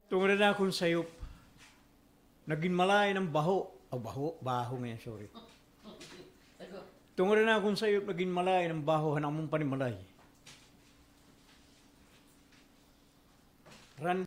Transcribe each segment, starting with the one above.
Tungod na akong sayop. Naging malay ng baho. Baho ngayon, sorry. Tungod na akong sayop, naging malay ng baho, hanang mong panimalay. Ran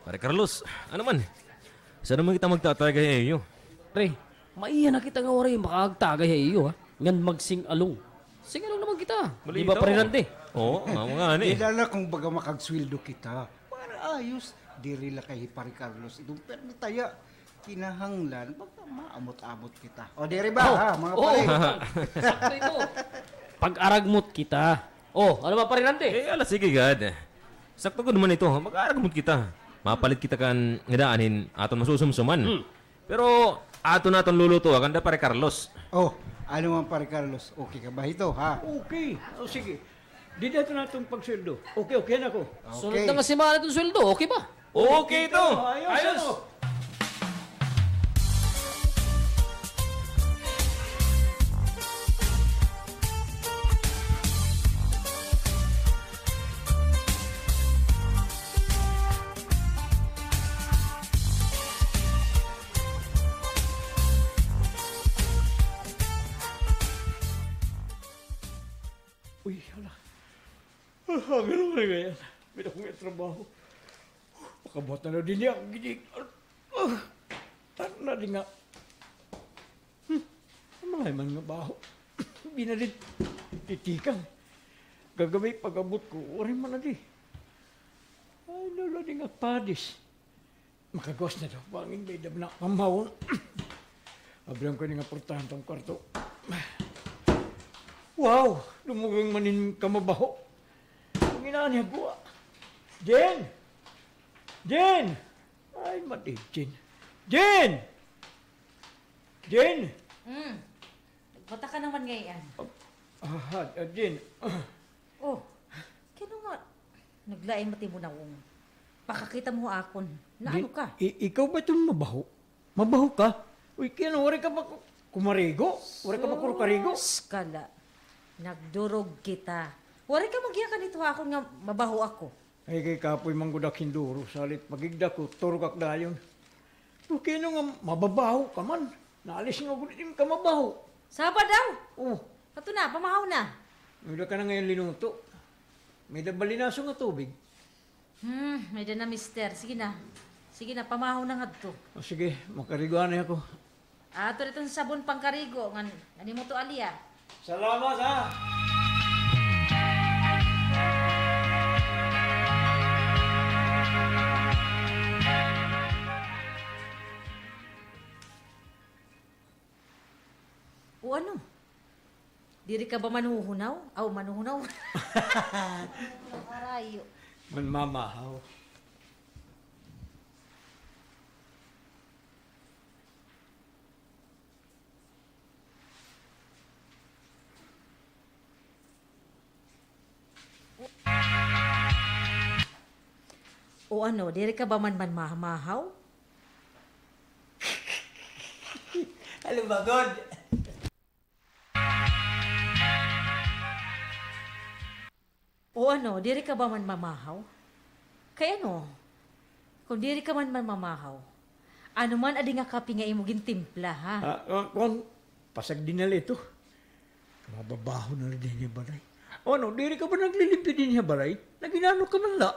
Pare Carlos, ano man? Saan naman kita magtatagay iyo? Pre, maiya na kita nga oray makagtagay iyo ha. Ngan magsing along. Sing along naman kita. Di ba Malinaw. pre nante? Oo, nga ni. Kilala kung baga makagsweldo kita. Para ayos. Diri la kay Pare Carlos. Itong permi taya. Kinahanglan. Baga maamot-amot kita. O diri ba ha, mga pare? Sakto ito. Pag-aragmot kita. Oh, ano ba pre nante? Sige gad. Sakto ko naman ito, mag-aaragamot kita. Mapalit kita kan ngedaanin aton masusumsuman. Pero aton naton luluto akanda Pare Carlos. Oh, ano man Pare Carlos? Okay ka ba ito ha? Okay. O sige. Di dito na itong pagsweldo. Okay na ako. Sunod na nga si Mana itong sweldo, okay ba? Okay ito! Ayos! Ano? Uy, hala. Ganun na ganyan. May akong trabaho. Pakabuhat na din niya. Ginig. Ano na din nga. Malay man nga baho. Binalit. Titikang. Gagawin pagabot ko. Orin man na di. Ay, lalo din nga padis. Makagos na daw. Bangin may dam na kamahon. Abrang ko nga portahan tong kwarto. Wow! Lumugang manin kamabaho. Ang inaan niya buwa. Jen! Jen! Ay, matid, Jen. Jen! Jen! Bata ka naman ngayon. Jen. Oh, kano nga, naglaing mati mo na kung pakakita mo akon. Na ano ka? Ikaw ba itong mabaho? Mabaho ka? Uy, kaya wari ka ba kumarigo? Wari ka ba kurukarigo? Skala. Nagdurog kita. Wari ka magyakan ito akon nga mabaho ako. Ay, kay kapoy manggudak hinduro. Salit magigda ko, turok dayon. Okay nga mababaho ka man. Naalis nga ulit ka mabaho. Saba daw. Oh, Kato na, pamahaw na. may ka na ngayon linuto. May balinaso nga tubig. May na mister. Sige na. Sige na, pamahaw na nga to. O sige, makariguan na ako. Ato ito sa sabon pangkarigo. Ani mo to aliya. Salamat ha! O ano? Diri ka ba manuhunaw? Aw, manuhunaw? Arayo. Manmamahaw. O ano, diri ka ba man mahaw? Alam ba, God? O ano, diri ka ba man mamahaw? Kay ano? Kung diri ka man mamahaw, ano man adi nga kapi nga imo gintimpla, ha? Kon, pasag din nila ito. Mababaho na rin niya balay. O ano, diri ka ba naglilimpi din niya balay? Naginano ka man la?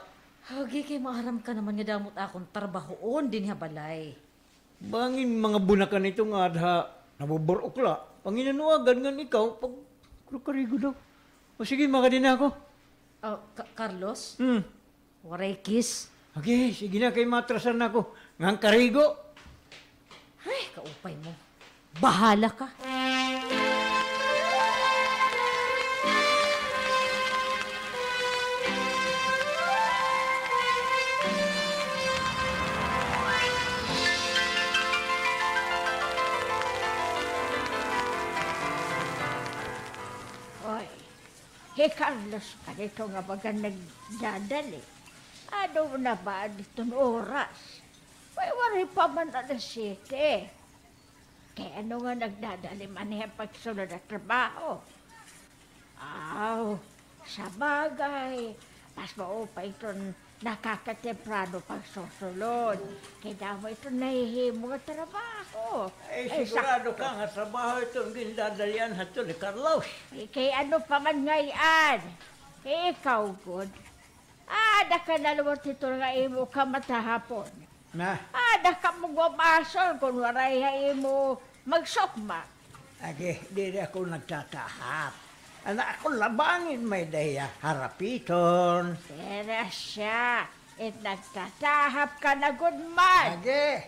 Hagi kay maaram ka naman nga damot akong trabahoon din ha balay. Bangin mga bunakan ito nga adha, nabuborokla. Panginanuagan nga ikaw, pag krukarigo daw. O sige, makadin ako. Oh, Carlos, Hmm. waray kiss. Okay, sige na kay matrasan ako. Ngang karigo. Ay, kaupay mo. Bahala ka. Hey, Carlos, kanito nga baga nagdadali? Ano na ba dito oras? May wari pa man alas 7. Kaya ano nga nagdadali man yung pagsunod at trabaho? Aw, sa bagay. Mas maupa itong nakakatemprano pagsusunod. Kaya mo itong nahihimo nga trabaho. Sigurado ka nga trabaho itong gindadalian hato ni Carlos. Kaya ano pa man ngayon? Ikaw, good. Ada ka nalawat ito nga imo ka matahapon. Na, Ada ka mo gumason kung waray ha imo magsokma. agi, di ako nagtatahap. Anak ako labangin may daya harapiton. Pero siya, nagtatahap ka na good man. Agi,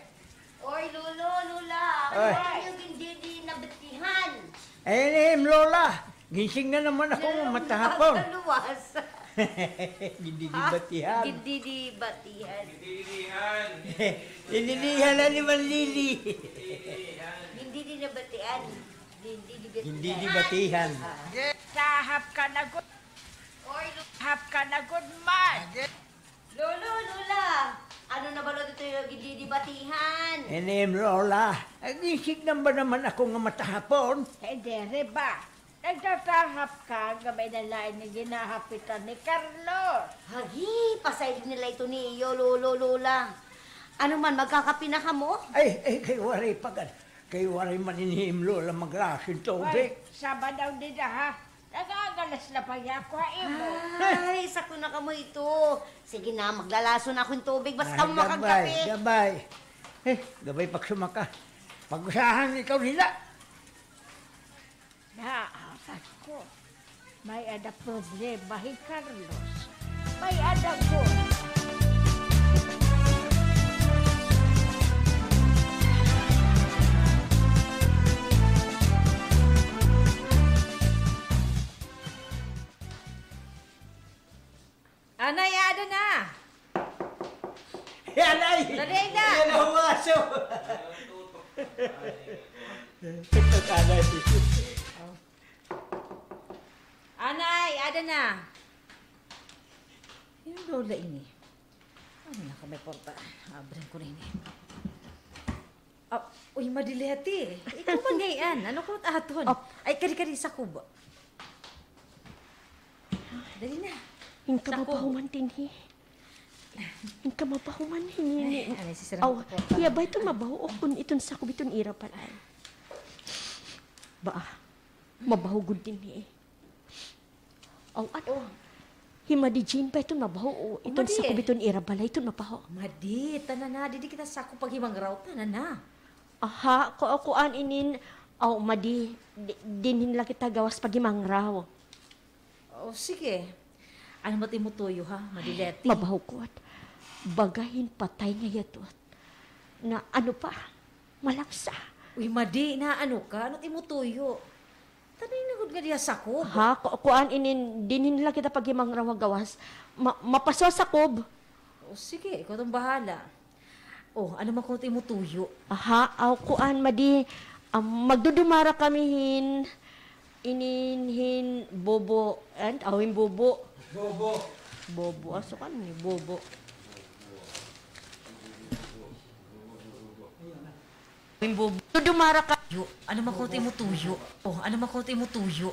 Oy, Lolo, Lula, Oy. ano yung hindi nabatihan? ayun Lola. Gising na naman ako matahapon. Luwas. Hindi batihan. Hindi batihan. Inilihan na ni Manlili. Hindi nabatihan. Hindi batihan. Tahap ka na good. Oy, Tahap ka na good man. Lolo, Lula, ano na ba dito yung hindi batihan? Lola. Gising na ba naman ako nga matahapon? Hindi ba? Nagtatahap ka, gabay na lain na ginahapitan ni Carlos. Hagi, pasay nila ito ni iyo, Lolo, Lula. Ano man, magkakapina ka mo? Ay, kay waray pagad. Kay waray maninihim Lola maglasin tubig. Saba daw din na ha. Nagagalas na pa niya ako ha imo. Ay, sako na ka mo ito. Sige na, maglalaso na akong tubig. Basta mo makagapi. Gabay. Gabay pag sumaka. Pag-usahan ikaw nila. Naakas ko. May ada problema hi Carlos. May ada ko. Anay, ada na. Yan ay! Naday na. Yan ang waso! Ito kanay. Anay, ada na. Yung lola ini. Ano na ka may porta? Abran ko na ini. Uy, madileti. Ikaw man ngayon. Ano ko aton? Ay, kari-kari sa kubo. Dali na. Inka Sako. mapahuman din hi. Inka mapahuman hinini. Ay, si Sarang Aw, iya ba ito mabaho o kung itong sakop itong ira palay. Ba, mabaho gud din hi. Aw, ano? Hima di Jean ba itong mabaho o itong Madi. sakop itong ira balay itong mabaho. Madi, tanan na. Didi kita sako pag himang raw. Tanan na. Aha, kuan inin, aw, madi, dinhin lang kita gawas pagimang raw. Oh, sige. Ano ba timutuyo ha? Madileti. Mabaho ko at bagahin patay nga yatot. Na ano pa, malaksa. Uy, madi, na ano ka? Ano timutuyo? Tanay na gud nga diya sako. Ha, kuan inin dinin lang kita pagimang raw gawas. Mapaso sa kob. Oh, sige, ikaw tong bahala. Oh, ano man kung timutuyo? Aha, aw kuan madi magdudumara kami hin bobo and awin bobo. Bobo aso kan ni bobo. Awin bobo. Dudumara ka. Ano man kung timutuyo? Oh, ano man kung timutuyo?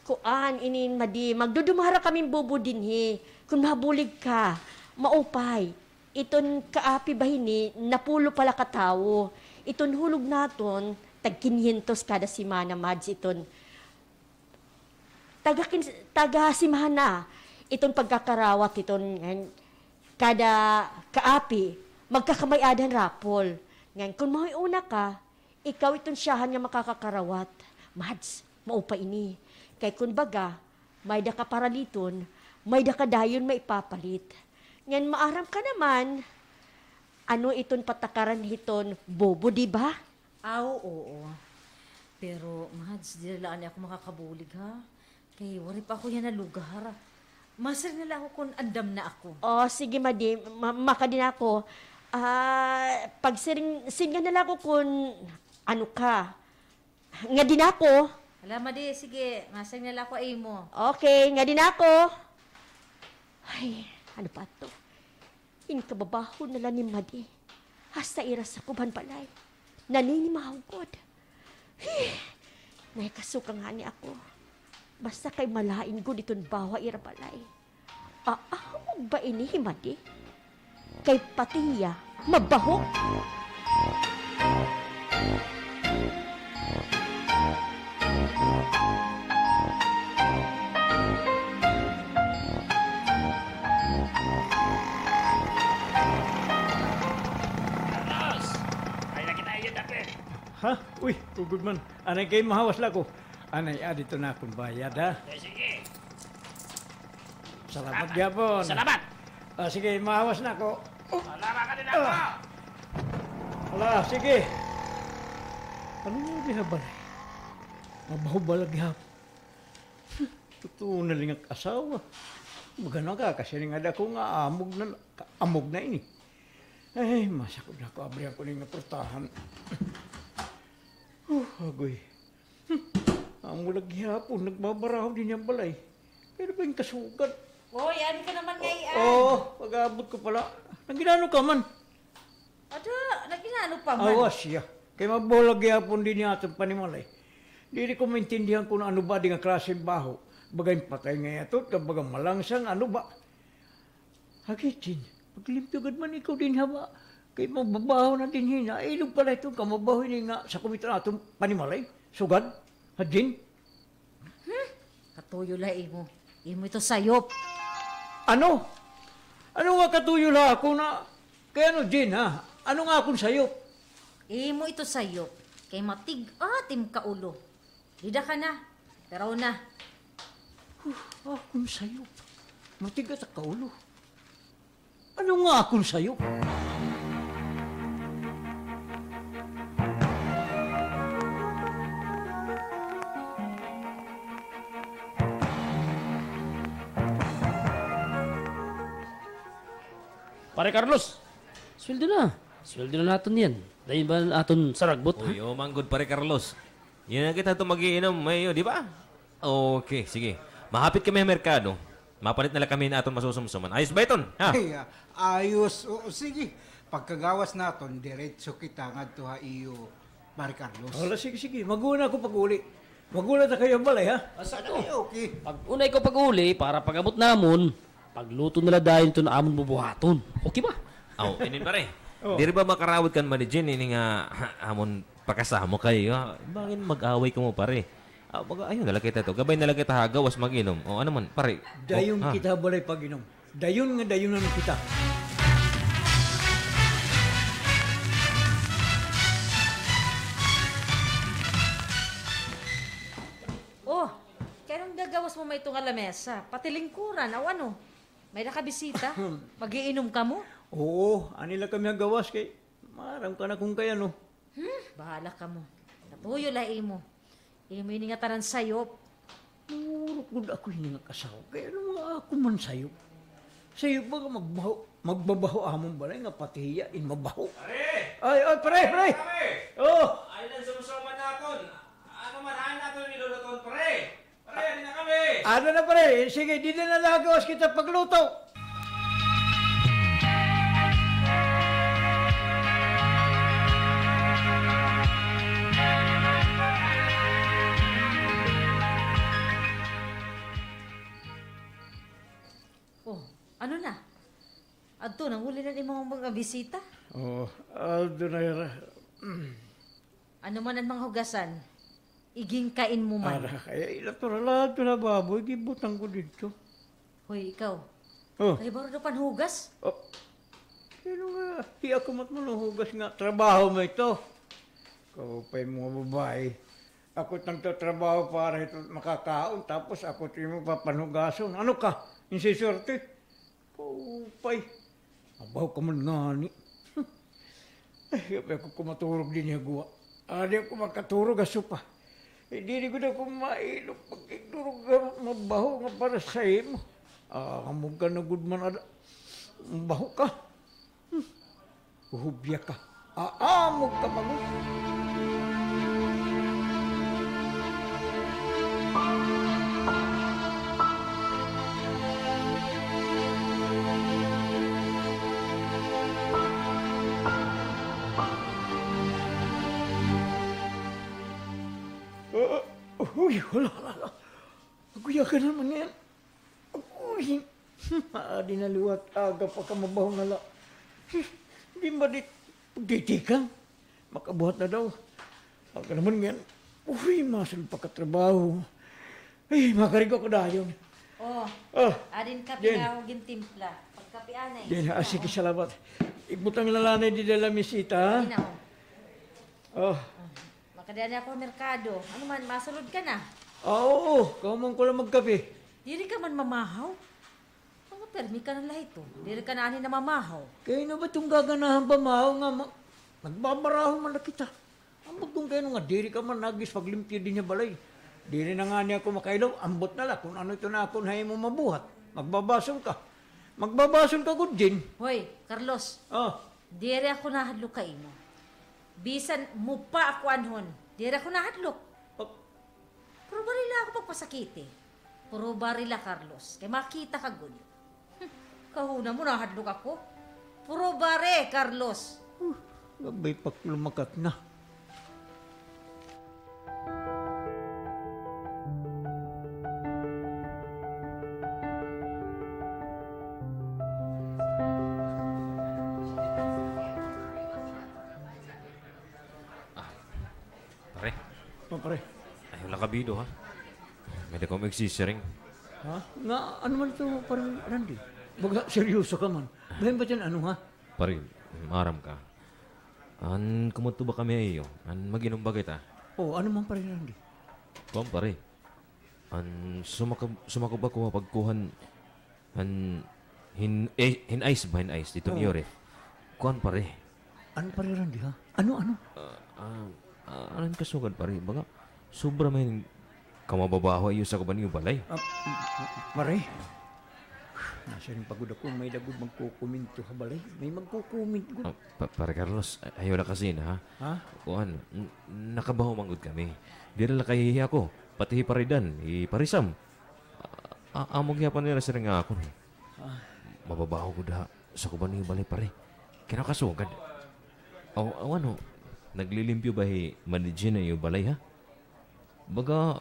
Kuan inin madi magdudumara kami bobo dinhi. Kung mabulig ka, maupay. Iton kaapi bahini napulo pala katawo. Iton hulog naton tag 500 kada simana mads iton. Taga simana iton pagkakarawat iton kada kaapi magkakamayadan rapol. Ngan kung una ka, ikaw iton siyahan nga makakakarawat. Mads, maupa ini. Kay kun baga, may da ka paraliton, may da ka dayon may ipapalit. Ngan maaram ka naman, ano iton patakaran hiton, bobo, di ba? Aw, oo. Pero, Mads, di na lang ako makakabulig, ha? Kay, wari pa ako yan na lugar. Masar na lang ako kung andam na ako. O, sige, madi, makadin ako. Pagsiring, singa na lang ako kung ano ka. Nga din ako. Alam di, sige. Masang nila ko imo. Okay, nga din ako. Ay, ano pa to? Inkababaho na lang ni Madi. Hasta iras sa kuban palay. Naninimahugod. Naikasuka nga ni ako. Basta kay malain ko ditong bawa ira balay. Aahog ba ini, Madi? Kay patiya, mabaho. Ha? Uy, tugod man. Anay kayo mahawas lang ko. Anay, dito na akong bayad, ha? Sige. Salamat gyapon. Salamat. Sige, mahawas na ako. Salamat ka din ako. Ala, sige. Ano nga bihabalay? Mabaho balag hapon. Totoo na lang ang asawa. Magano ka kasi nga dako nga amog na ini. Ay, masakot na ako. Abri ako ning naportahan. Agoy. Ang mulag hapon, nagbabaraw din yung balay. Pero ba yung kasugat? Hoy, ano ka naman ngayon? Oo, pag-abot ko pala. Nangginano ka man? Ada, naginano pa man. Awas siya. Kaya mabulag hapon din niya itong panimalay. Hindi ko maintindihan kung ano ba di nga klase baho. Bagay patay nga ito, kabagang malangsang ano ba. Hagitin, paglimtugad man ikaw din haba. Kaya mababaho na din hina. Ilog pala ito, kamabaho ni nga sa kumita na itong panimalay. Sugad, hadin. Katuyo la imo. Imo ito sayop. Ano? Ano nga katuyo la ako na... Kaya ano, Jin, ha? Ano nga akong sayop? Imo ito sayop. Kay matig-atim ka ulo. Lida ka na. Pero na. Akong sayop. Matigas sa kaulo. Ano nga akong sayop? Pare Carlos, sweldo na. Sweldo na natin yan. Dahil ba natin saragbot, ha? Uy, oh, manggod pare Carlos. Yan na kita ito magiinom, mayo, di ba? Okay, sige. Mahapit kami sa merkado. Mapalit na lang kami na aton masusumsuman. Ayos ba iton? Ha? Ay, ayos. Oo, sige. Pagkagawas naton, diretso kita nga to ha iyo, Mari Carlos. Wala, sige. Maguna ako pag-uli. Maguna na kayo ang balay, ha? Ay, okay. Pag unay ko pag-uli, para pag-abot namon, pagluto nila dahil ito na amon bubuhaton. Okay ba? Oh, inin pare. Di rin ba makarawad kan man ni Jen, ini nga amon pakasamo kayo. Bakit mag-away ka mo pare? Ayun, nalang kita to. Gabay nalang kita hagawas mag-inom. O ano man, pare. Dayon ha? kita balay pag-inom. Dayon na kita. Oh, kaya nung gagawas mo may itong alamesa, pati lingkuran, o ano? May nakabisita? Magiinom ka mo? Oo, anila kami ang gawas kay maram ka na kung kaya no. Bahala ka mo. Natuyo la imo. Imo ini nga tanan sayop. Urok ako hindi nga kasaw. Kaya ano nga ako man sayop. Sayop ba ka magbabaho amon balay nga patiya in mabaho. Pare! Ay, pare! Pare! Oh! Ay, lang sumusuman na ako. Ano man, na ito niluluton, pare! Pare, hindi na kami! Ano na pare? Sige, di na nagawas kita pagluto. Oh, ano na? Adto, nanguli na ni mga bisita. Oh, doon na Ano man ang mga hugasan, iging kain mo man. kaya ilaturalad ko na baboy, gibutang ko dito. Hoy, ikaw. Oh, Kaya baro na panhugas? sino nga? Di ako matmanuhugas nga. Trabaho mo ito. Kapay mga babae. Ako nang trabaho para ito makakaon. Tapos ako ito yung papanugason. Ano ka? Insisorte? Kapay. Abaw ka man nga ni. Ay, ako kumaturog din niya guwa. Di ako makaturog aso pa. Hindi ko na kumailog. Pag-igdurog mabaho nga para sa imo. Kamog ka na good man. Mabaho ka. Uhubya ka. Aamog ka pag Uy, wala. Aguya ka naman yan. Uy, di naliwat aga pa ka mabaho na la. Di ba di pagtitikang? Makabuhat na daw. Aga naman yan. Uy, masal pa katrabaho. Ay, makarigo ko dayon. Oh, Oh, adin kape Jen. nga ako gintimpla. Pagkape anay. Din, sige, salamat. Ibutang lalanay di dala misita, ha? Ina oh. Oh, Makadaan ako merkado. Ano man, masulod ka na. oo, kamang ko lang magkape. Diri ka man mamahaw. Mga permi ka na lahat to. Diri ka na ani na mamahaw. Kaya na ba itong gaganahan pa mao nga nagbabaraho man na kita. Ambot kung kayo nga, diri ka man nagis paglimpyo din niya balay. Diri na nga niya ako makailaw, ambot na lang kung ano ito na ako na mo mabuhat. Magbabason ka. Magbabason ka good din. Hoy, Carlos. Oh, Diri ako nahadlok ka imo. Bisan mo pa ako anhon. Diri ako nahadlok. oh, Puro barila ako pagpasakiti. Puro barila, Carlos. Kaya makita ka good. Kahuna mo nahadlok ako. Puro bare, Carlos. gabay pa lumakat na. Pare, Oh, pare. ayaw lang kabido ha. May na ko magsisiring. Ha? Nga, ano man ito, parang Randy? Baga, seryoso ka man. Bayan ba dyan, ano ha? Pare, maram ka. An kumuto ba kami ayo? An maginom ba kita? Oh, ano man pare Randy? Kuwan pare. An sumako ba ko mapagkuhan an hin ice ba hin ice dito niyo re. Kuwan pare. Ano pare Randy ha? Ano? Anan kasugad pare baga sobra may kamababaho ayo sa kuban niyo balay. Pare, nasa rin pagod ako, may dagod magkukuminto ha balay. May magkukumint ko. Pare Carlos, ayaw na kasi na ha. Ha? Kuan, nakabaho manggod kami. Di na kahihi ako. Pati hiparidan, hiparisam. Amog yapan nila sila nga ako. Mababaho ko da sa kuban niyo balay pare. Kinakasugad. Ano, naglilimpyo ba manidjin na yung balay ha? Baga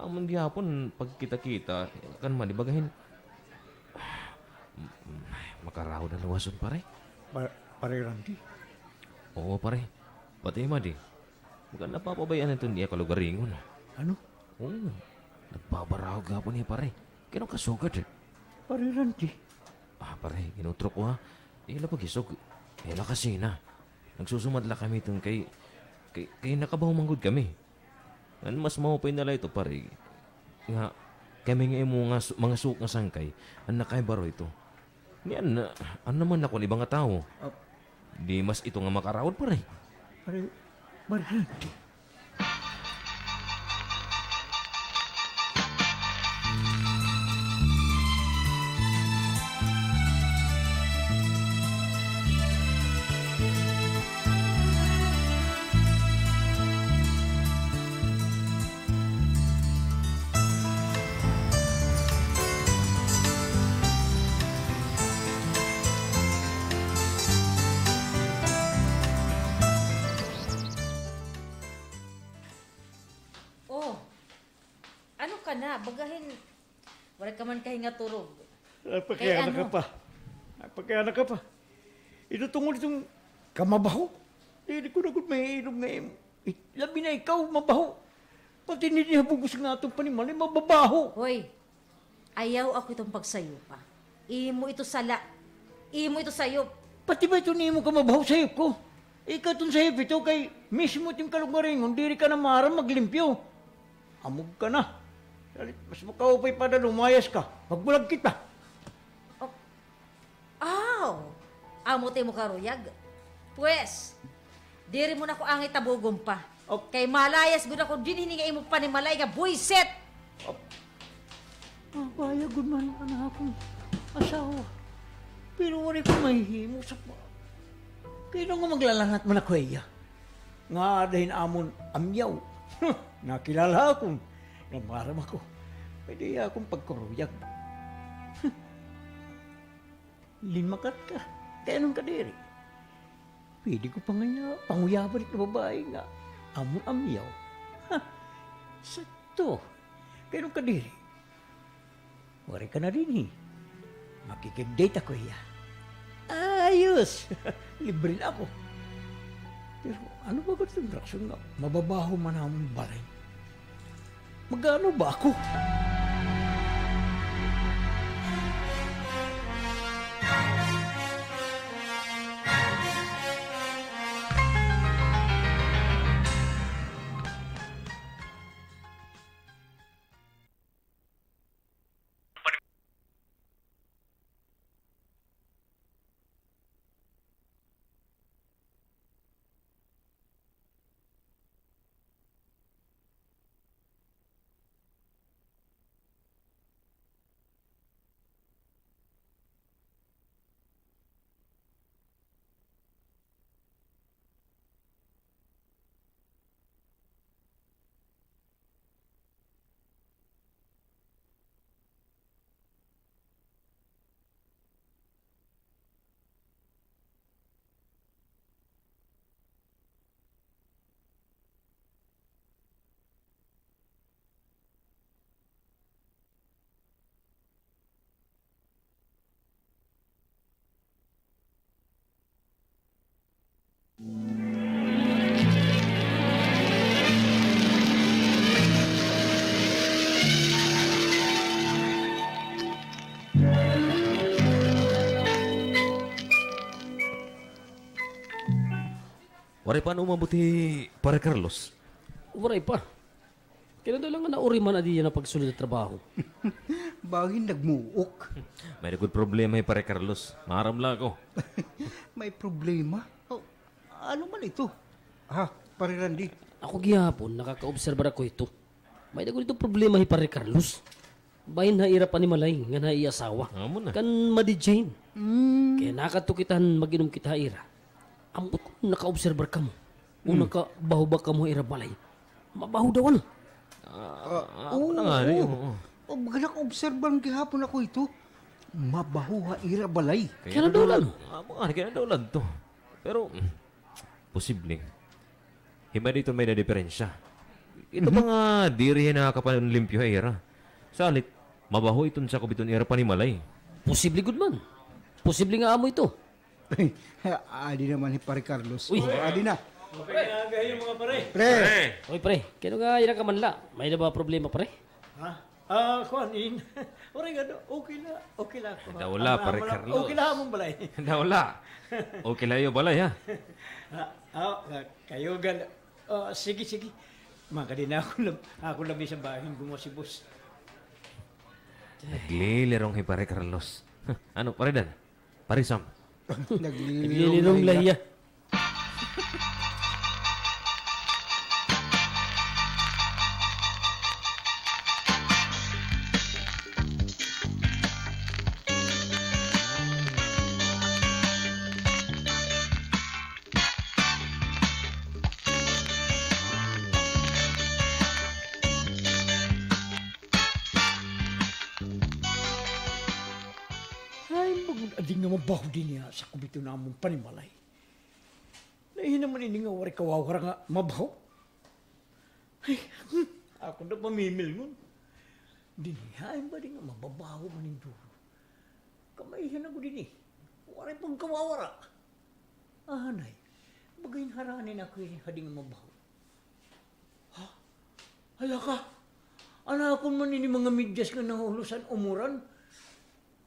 amang gihapon pag kita-kita kan man di bagahin makaraw na luwason pare. Pare Randy? Oo pare. Pati madi. Bukan napapabayaan ito niya kalugaringon. Ano? Oo. Nagbabaraw gapon niya pare. Kinong kasugad eh. Pare Randy? Pare, ginutro ko ha. Ila pagisog. Ila kasi na. Nagsusumadla kami itong kay nakabaho manggod kami. Ano mas mahupay nila ito pare. Nga, kami nga yung mga suok nga sangkay. Ang nakaibaro ito. Niyan, ano naman ako ibang nga tao. Di mas ito nga makarawad pare. Pare Randy? Oh, ano ka na? Bagahin, wala ka man kahinga turog. Pagkaya ano? ka pa. Pagkaya ka pa. Ito tungkol itong kamabaho. Hindi ko na kung may inom ngayon. Labi na ikaw, mabaho. Pati hindi bugos nga itong panimalay, mababaho. Hoy, ayaw ako itong pagsayo pa. Imo ito sala. Imo ito sayo. Pati ba ito niyo mo ka mabaho sa ko? Ikaw itong sayop ito kay mismo itong kalugaringon, diri ka na maram maglimpyo. Amog ka na. Dalit, mas makaupay pa na lumayas ka. Magbulag kita. Aw! Amote mo karuyag. Pues, diri mo na ko angit tabugom pa. Kay malayas gud ako din hininga imo pa ni malay nga buiset. Bayag good man na akong asawa. Pero wala ko mahihimo sa pa. Kaya nga maglalangat man ako iya. Nga dahil amon amyaw. Nakilala akong namaram ako. Pwede akong pagkuruyag. Limakat ka. Kaya nung kadiri. Pwede ko pa nga niya panguyaban ito babae nga. Amon amyaw. sakto. Kaya nung kadiri, wari ka na rin eh. Makikig-date ako iya. Ayos! Libre na ako. Pero ano ba ka itong raksyon nga? Mababaho man ang balay. Magano ba ako? Waray paano mabuti pare Carlos? Waray pa. Kailan daw lang nga nauri man adi yan ang pagsulod na trabaho. Bagin nagmuok. May nagod problema pare Carlos. Maramla ako. May problema? Oh, ano man ito? Ah, pare Randy. Ako gihapon, nakaka-obserbar ako ito. May nagod itong problema pare Carlos. Bayin na ira pa ni Malay, nga na iasawa. Amo na. Kan Madi Jane. Kaya nakatukitan mag-inom kita ira. Ambot ko naka-obserbar ka mo. O nakabaho ba ka mo ira balay. Mabaho daw ano. Ako na nga rin. Oo. Oh, magalang obserban gihapon ako ito. Mabaho ha ira balay. Kaya na daw lang. Kaya na daw lang to. Pero, posible. Hima dito may na diferensya. Ito mga diri na kapanlimpyo ira. Salit, mabaho iton sa kubiton ira pa ni Malay. Posible good man. Posible nga amo ito. Adi naman ni pare Carlos. Uy. Oh, adi na. Gayon mga pare. Pre. Oy pre, kaya nga ira ka man la. May na ba problema pre? Ha? Kuan in. Oray nga, okay la ako. Dawla, pare Carlos. Okay la among balay. Wala. Okay lang yung balay ha. Kayo gan. Sige. Maka din ako labi sa bahin gumawa si boss. Naglilirong pare Carlos. Ano pare dan? Parisam. Naglilirong lahiya. Adi nga mabaho din niya sa kubito na among panimalay. Naihin naman ini nga wari kawawara nga mabaho. Ay, ako na pamimil ngun. Dinihain ba din nga mababaho man yung duro. Kamaihan ako din eh. Wari pang kawawara. Ahanay, bagayin haranin ako yung hading mabaho. Ha? Hala ka? Anakon man ini mga midyas nga nahulusan umuran.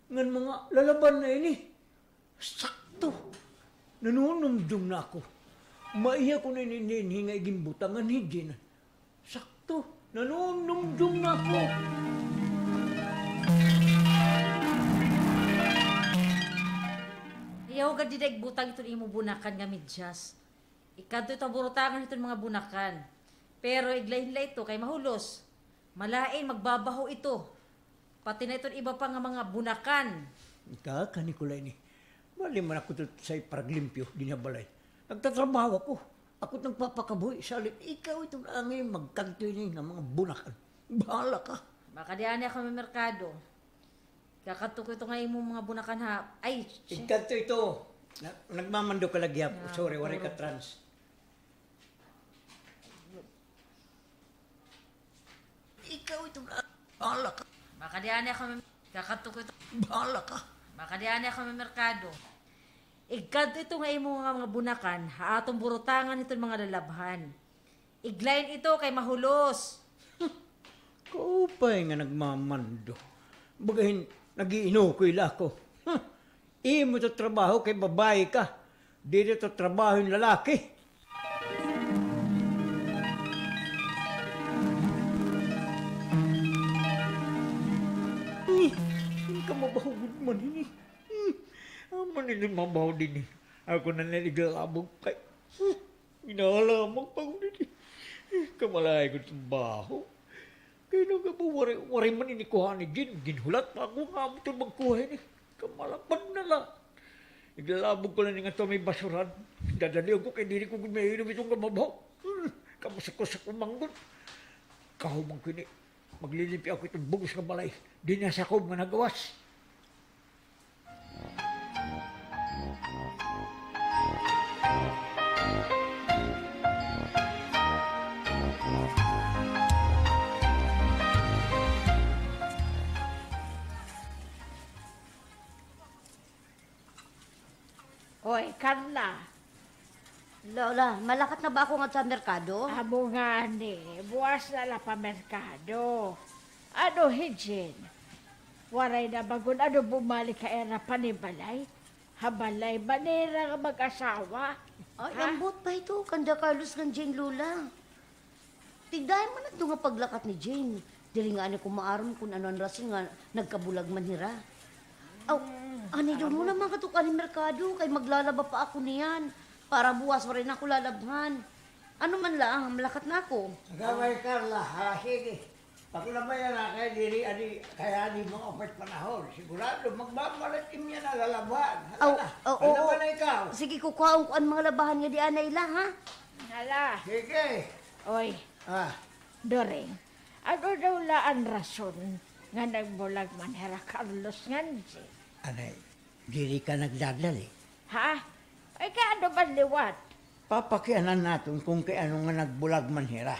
Ngan mga lalaban na ini. Sakto. Nanunumdum na ako. Maiya ko na ininhin nga igimbutangan hindi na. Sakto. Nanunumdum na ako. Iyaw ka di butang ito imo bunakan nga midyas. Ikadto ito burutangan ito mga bunakan. Pero iglahin-lay ito kay mahulos. Malain magbabaho ito. Pati na ito iba pa nga mga bunakan. Ika, kanikulay ni. Bali man ako sa paraglimpyo, di niya balay. Nagtatrabaho ako. Ako't nagpapakabuhi. Salit, ikaw itong angay magkantoy niya ng mga bunakan. Bahala ka. Baka di ani ako may merkado. Kakato ko ito ngayon mga bunakan ha. Ay, Ikanto ito. Nagmamando ka lagi ako. Sorry, wari ka trans. ikaw ito na. Bahala ka. Makadiyan ako kakato ko ito. Bahala ka. Makadiyan ako may merkado. Igkad ito nga imo nga mga bunakan, haatong burutangan ito mga lalabhan. Iglain ito kay mahulos. Kaupay nga nagmamando. Bagahin, nagiino ko ila ko. Imo to trabaho kay babae ka. Dito to trabaho yung lalaki. Hindi ka mabahugod man ini. Aman ini mabaho din eh. Ako na naligalabog kay. Inalamag pa ko din eh. Kamalay ko sa baho. Kaya nung wari man inikuha ni Jin, ginhulat pa ako nga mo ito magkuha ni. Kamalapad na lang. Iglalabog ko lang nga ito may basuran. Dadaliw ko kaya dili ko gumahinom itong kamabaw. Kamusak ko sa kumanggon. Kahumang ko ni. Maglilimpi ako itong bugos ng balay. Di na sa ako nga nagawas. Hoy, Carla, Lola, malakat na ba ako nga sa merkado? amo nga ni, buwas na la pa merkado. Ano, Hijin? Waray na bagun, ano bumalik ka era panibalay? Habalay, manira nga mag-asawa? Ay, Ha? ambot pa ito. Kanda Carlos ng Jane, Lola. Tigdahin mo na ito nga paglakat ni Jane. Dili nga ani kumaaram kung ano ang rason nga nagkabulag man hira. Aw, ani doon mo naman katukan ni merkado kay maglalaba pa ako niyan. Para buwas wa rin ako lalabhan. Ano man lang, malakat na ako. Agaway Carla, ha, sige. Paglabay na kay diri ani kaya di mga opet panahon. Sigurado magbabalat kim yan na lalaban. Aw, oo, oo. na ikaw. Sige, kukuhaon ko ang mga labahan nga di anay lang, ha? Hala, Sige. oy, Ah, Doreng, ano daw la ang rason nga nagbulag man hera Carlos nganji? anay, diri ka nagdadali. Ha? Ay, kaya ano ba liwat? Papakianan natin kung kay ano nga nagbulag man hira.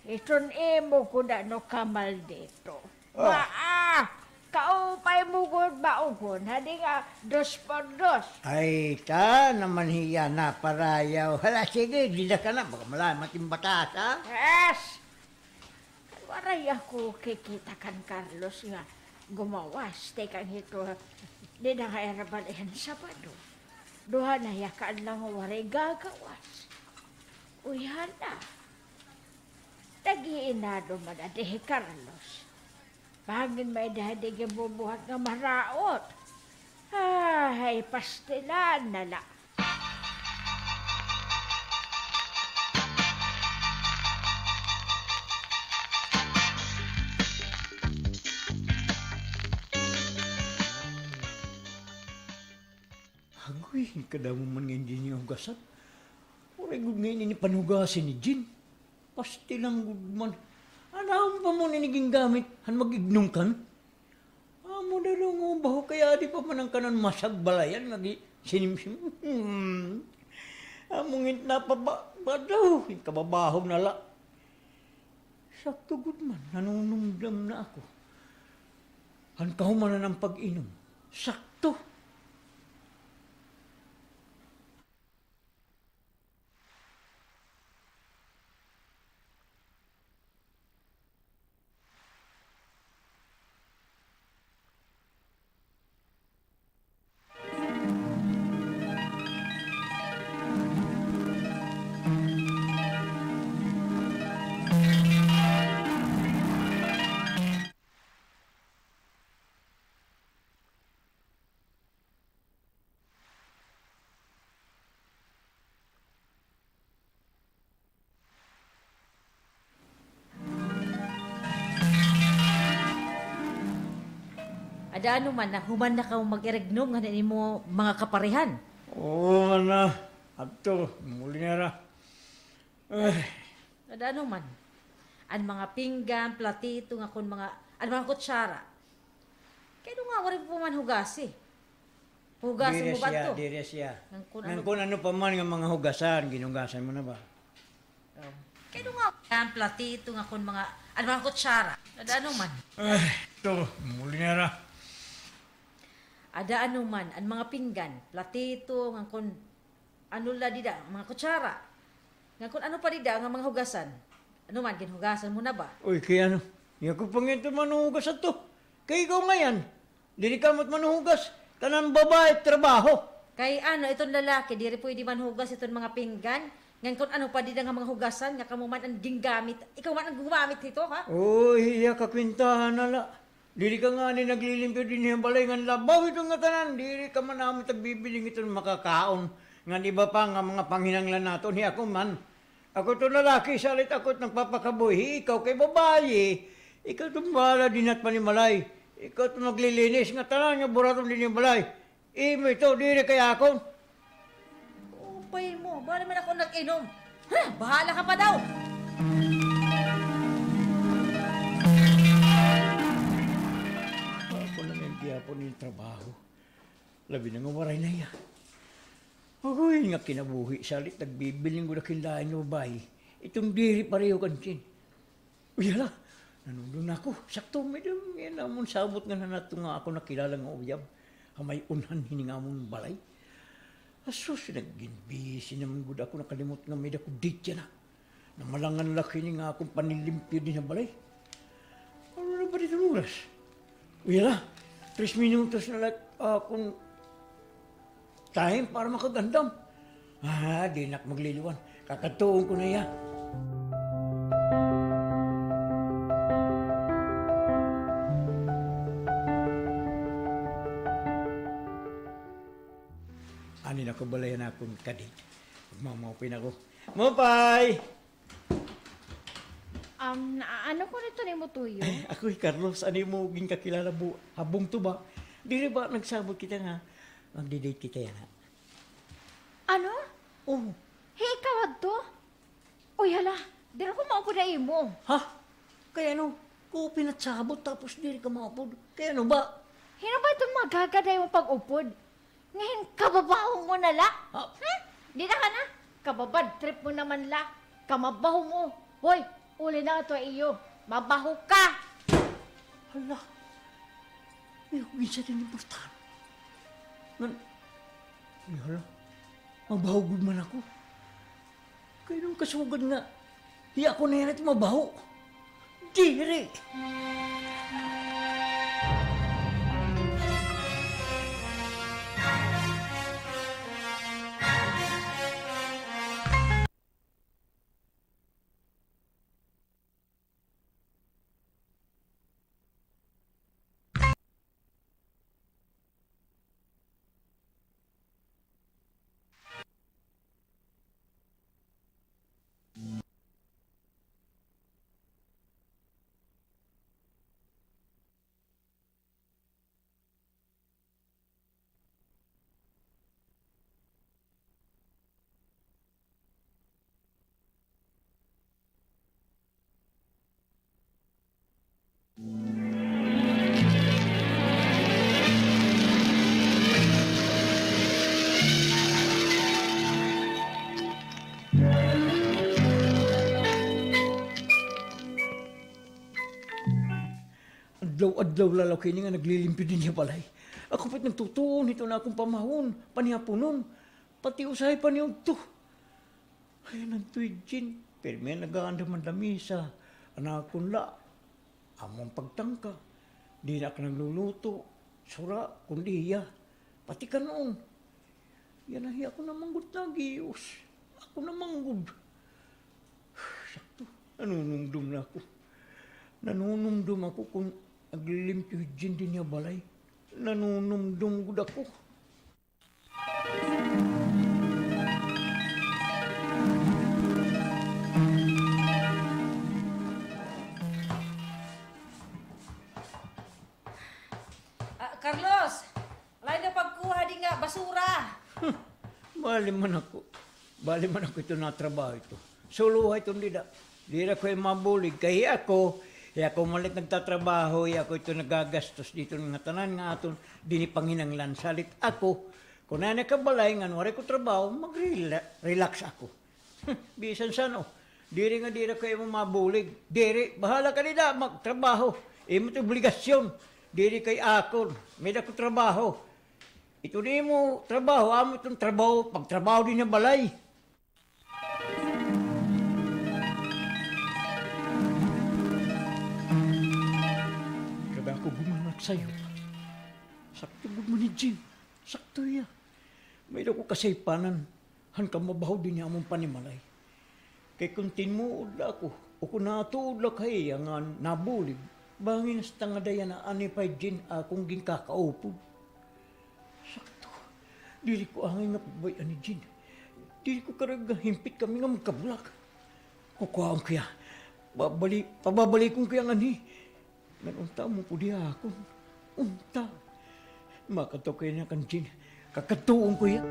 Iton imo ko na no kamal dito. Oh. Kaupay mo gud baugon, hadi nga 2 por 2. Ay, ta naman hiya na parayaw. Hala, sige, di na ka na. Baka malamat yung batas, ha? Yes! Waray ako kikita kan Carlos nga gumawas. Tekang hito, di na kaya rabalayan sa Sabado. Duha na yakaan lang waray gagawas. Uy, hala. Tagiinado man adi Carlos. Pangin may dahadig yung bubuhat nga maraot. Ay, pastilan na lang. Agoy, kadamo man nga hindi niya hugasan. Uray gud ngayon ini panugasin ni Jin. Pasti lang gud man. Anam pa mo niniging gamit, han mag-ignom kan? Amo na lang ang baho, kaya di pa man ang kanan masagbalayan, sinimsim. Amungit na pa ba daw, kababahog na la. Sakto gud man, nanunumdam na ako. Han kahuman na ng pag-inom. Sakto. Ada ano man, na human na ka mag-iregnom nga mo mga kaparihan. Oo na, ato, muli na ra. Ay, Ada ano man. Ang mga pinggan, platito, nga kun mga, ang mga kutsara. Kaya nga, wari po man hugasi. Hugasan mo ba ito? dire siya. Nang kung Nang ano- kung ano pa man nga mga hugasan, ginugasan mo na ba? Kaya nga, ang platito, nga kun mga, Ano mga kutsara? Ada ano man? Ay, ito, muli na ra. Ada ano man, ang mga pinggan, platito, ng kun, ano la dida, mga kutsara. Ng kun ano pa dida, ang mga hugasan. Ano man, ginhugasan mo na ba? Uy, kaya ano, hindi ako pangito manuhugas ato. Kaya ikaw ngayon, dili ka mo't manuhugas. Kanang babae, trabaho. Kay ano, itong lalaki, di rin pwede man hugas itong mga pinggan. Ngayon kung ano pa dida nga mga hugasan, nga kamo man ang ginggamit. Ikaw man ang gumamit ito, ha? Uy, iya ka kwintahan na la. Dili ka nga ni naglilimpyo din yung balay nga labaw itong nga tanan. Dili ka man namin tagbibiling itong makakaon. Nga di ba pa nga mga panghinanglan nato ni ako man. Ako to lalaki, salit ako't nagpapakabuhi. Ikaw kay babae. Ikaw itong bahala din at panimalay. Ikaw itong naglilinis nga tanan nga buratong din yung balay. Imo ito, dili kaya ako. Upay mo, bala man ako nag-inom. Ha? Bahala ka pa daw. Ako lang yung giyapon yung trabaho. Labi na nga waray na yan. Agoy nga kinabuhi. Salit nagbibiling ko na kinlain ng babae. Itong diri pareho kansin. Uyala, nanundun ako. Sakto, medyo yan namon sabot nga na nato nga ako nakilala nga uyab. Hamay unhan hiningamon balay. Asus, nagginbisi naman gud ako nakalimot nga may dako date na. Namalangan laki ni nga akong panilimpyo din sa balay. Ano na ba dito oras? Uyala, 3 minutos na lang akong time para makagandam. Di nak magliliwan. Kakatuon ko na yan. Ani na ko balayan akong kadit. Magmamawapin ako. Mopay! Ano ko nito ni mo tuyo? Ako'y Carlos. Ano mo ging kakilala mo? Habong to ba? Di ba nagsabot kita nga? Magdi-date kita yan ha? Ano? Oh. Hey, ikaw to? Uy, hala. Di na ko maupo na imo. Ha? Kaya ano? Ko pinatsabot tapos di ka maupod. Kaya ano ba? Hino ba itong magagaday mo pag-upod? Ngayon, kababaho mo na la? Ha? Di na ka na. Kababad trip mo naman la. Kamabaho mo. Hoy, uli na ito iyo. Mabaho ka. Hala. May minsan din importante. Hala. Mabahugod man ako. Kaya nung kasugod nga. Di ako na yan at mabaho. Diri. Adlaw-adlaw lalaki niya nga naglilimpyo din niya balay. Ako pa't nagtutuon, ito na akong pamahon, panihapunon, pati usahay pa niyo to. Ay, nagtuwid Jin, pero may nag-aanda man lamisa, anak kong la, among pagtangka, di na ka nagluluto, sura, kundi iya, pati ka noon. Yan ahi ako na manggod na, Giyos. Ako na manggod. Sakto, nanunumdum na ako. Nanunumdum ako kung naglilimpyo dyan din niya balay. Nanunumdum gud ako. Carlos, lain na pagkuha di nga, basura. Bali man ako. Bali man ako ito na trabaho ito. Suluha itong dida. Dira ko yung mabulig. Kaya ako malit nagtatrabaho, ako ito nagagastos dito ng tanan nga aton dinipanginanglan. Salit ako, kung na nakabalay nga, wari ko trabaho, mag-relax ako. Bisan sa no. Diri nga dira kayo mo mabulig. Diri, bahala ka nila magtrabaho. Imo ito obligasyon. Diri kay akon. May dako trabaho. Ito di mo trabaho. Amo itong trabaho. Pagtrabaho din ng balay. Grabe ako gumanak sa'yo. Sakto gud mo ni Jim. Sakto ya. May dako kasaypanan. Han ka mabaho din niya among panimalay. Kay kung tinuod ako, o kung natuod lang kay nga nabulig, bangin sa tangadaya na anipay Jin akong ginkakaupod. Sakto. Dili ko angay nga pabayan ni Jin. Dili ko karag himpit kami nga magkabulag. Kukuhaan kaya. Pababalik kong kaya nga ni. Nanunta mo po diya ako. Unta. Makato kayo na kan Jin. Kakatuong ko yan.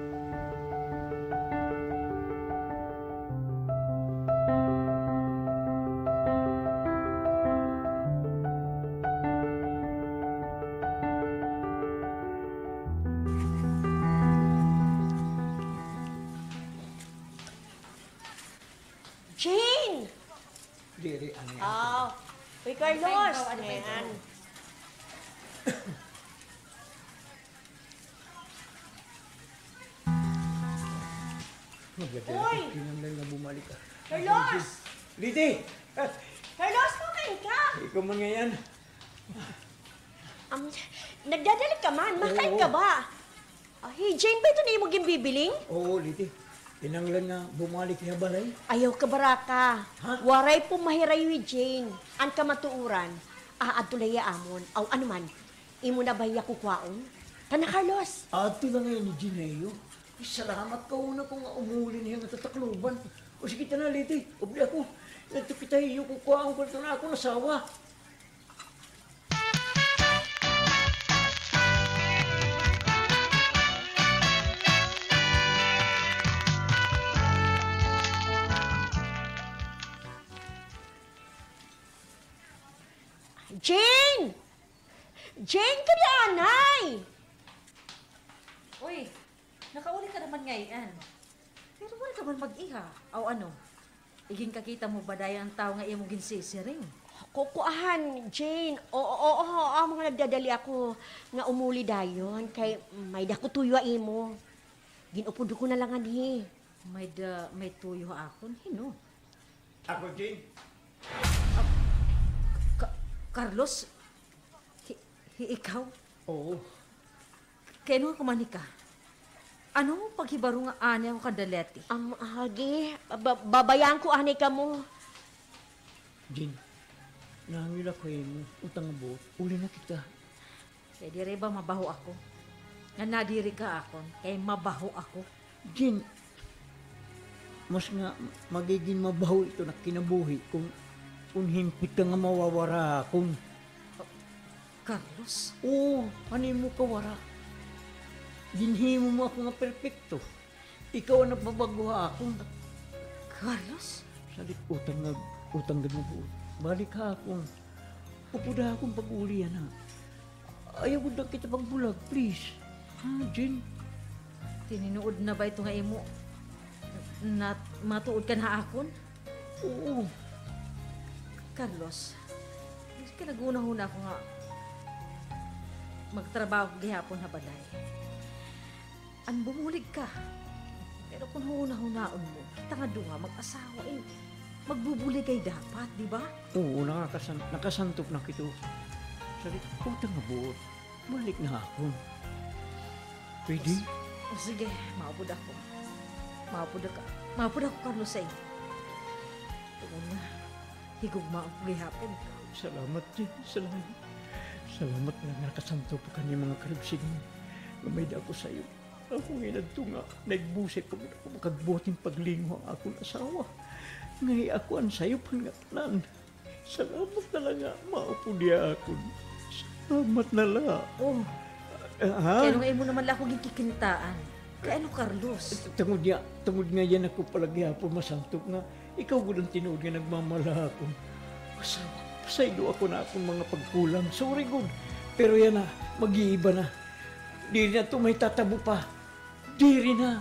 Jane! Diri, ano yan? Uy, Carlos! Ayan. Uy! Kinamlay na bumalik ka. Carlos! Liti! Carlos, kumain ka! Ikaw man ngayon. Nagdadalik ka man. Makain ka ba? Hey, Jane ba ito na yung maging bibiling? Oo, Liti. Kinanglan nga bumalik niya balay. Ayaw ka baraka. Ha? Waray po mahiray wi Jane. An ka matuuran. Aadtulaya amon. Aw ano man. Imo na baya kukwaon? Tana Carlos. Ato lang ngayon ni Gineyo. Salamat ka una kung umuli niya nga tatakluban. O sige na, Liti. Ubli ako. Ito kita iyo kukuhaan ko na ako nasawa. Jane! Jane, kaya anay! Uy, nakauli ka naman ngayon. Pero wala ka man mag-iha. O ano? Iging kakita mo ba dahil ang tao nga iyong ginsisiring? Kukuahan, Jane. Oo, mga nagdadali ako nga umuli dayon kay may dako tuyo imo. Ginupod ko na lang ani. May tuyo akon, hino? Ako, Jane. Carlos? Ikaw? Oo. Kaya ka man ka? Ano mo paghibaro nga ani ako kadaleti? Agi, babayaan ko anay ka mo. Jane, nangila ko mo. Utang nga buot. Uli na kita. Kaya di ba mabaho ako? Nga nadiri ka akon, kaya mabaho ako. Jane, mas nga magiging mabaho ito na kinabuhi kung himpit ka nga mawawara akong. Carlos? Oo, ano mo kawara? Ginhimo mo ako nga perfecto. Ikaw ang napabaguha akong. Carlos? Salit utang ganun po. Balik ka akong. Pupuda akong pag-uli yan ha. Ayaw ko na kita pagbulag, please. Ha, Jen? Tininuod na ba ito nga imo? Matuod ka na akon? Oo. Carlos, kinaguna-huna ko nga magtrabaho gihapon na balay. An bumulig ka. Pero kung huna-hunaon mo, kita nga duha mag-asawa magbubulig kay dapat, di ba? Oo, nakasantop na kito. Salit, utang nga buot. Balik na ako. Pwede? O sige, maapod ako. Maapod ako, Carlos, sa iyo. Tungkol na, higugma ang gihapon. Salamat, Jen. Salamat na nakasantop ka ni mga karibsig mo. Gamayda ako sa iyo. Ako ngayon nga, nagbusik ko ako makagbuting paglingo ang akong asawa. Ngayon ako ang sayo pangatanan. Salamat na lang nga, maupo niya ako. Salamat na lang. Oh, kaya nung mo naman lang ako gikikintaan. Kaya ano, Carlos? Tungod nga yan ako palagi hapon masantop nga. Ikaw gudang tinuod nga nagmamala ako. Pasaydo ako na akong mga pagkulang. Sorry, good. Pero yan na, mag-iiba na. Di na ito may tatabo pa. Diri na.